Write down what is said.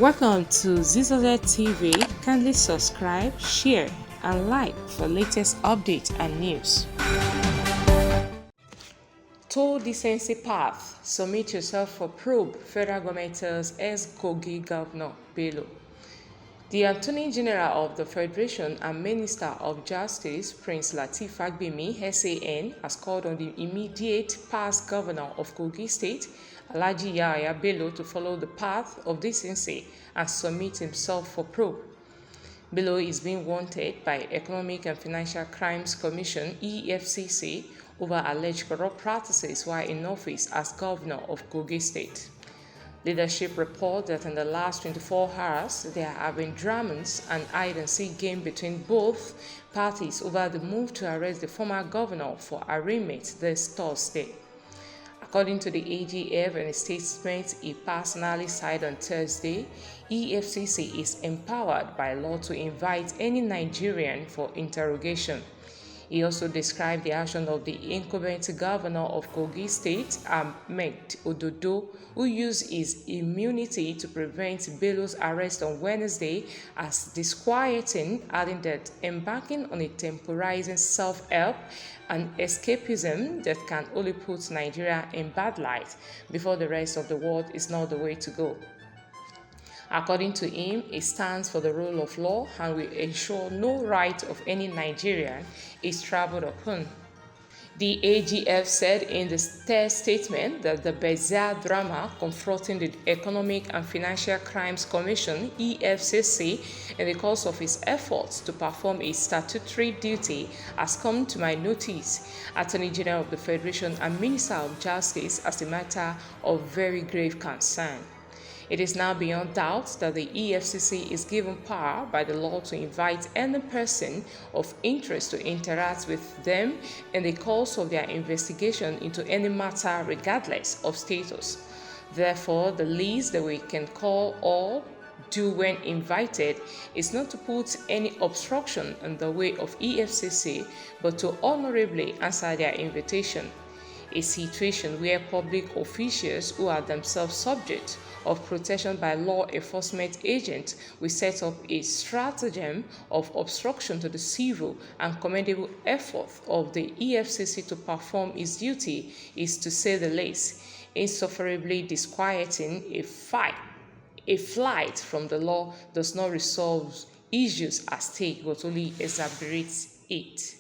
Welcome to Zisodel TV. Kindly subscribe, share, and like for latest updates and news. Toll Decency Path. Submit yourself for probe. Federal government tells ex-Kogi Governor Bello. The Attorney General of the Federation and Minister of Justice, Prince Lateef Fagbemi, SAN, has called on the immediate past governor of Kogi State, Alhaji Yaya Bello, to follow the path of decency and submit himself for probe. Bello is being wanted by Economic and Financial Crimes Commission (EFCC) over alleged corrupt practices while in office as governor of Kogi State. Leadership report that in the last 24 hours, there have been dramas and hide-and-seek game between both parties over the move to arrest the former governor for arraignment this Thursday. According to the AGF in a statement he personally signed on Thursday, EFCC is empowered by law to invite any Nigerian for interrogation. He also described the action of the incumbent governor of Kogi State, Ahmed Ododo, who used his immunity to prevent Bello's arrest on Wednesday, as disquieting, adding that embarking on a temporizing self-help and escapism that can only put Nigeria in bad light before the rest of the world is not the way to go. According to him, he stands for the rule of law and will ensure no right of any Nigerian is trampled upon. The AGF said in the statement that the bizarre drama confronting the Economic and Financial Crimes Commission (EFCC) in the course of its efforts to perform its statutory duty has come to my notice, Attorney General of the Federation and Minister of Justice, as a matter of very grave concern. It is now beyond doubt that the EFCC is given power by the law to invite any person of interest to interact with them in the course of their investigation into any matter regardless of status. Therefore, the least that we can call or do when invited is not to put any obstruction in the way of EFCC, but to honorably answer their invitation. A situation where public officials who are themselves subject of protection by law enforcement agents will set up a stratagem of obstruction to the civil and commendable effort of the EFCC to perform its duty is, to say the least, insufferably disquieting. A flight from the law does not resolve issues at stake but only exacerbates it.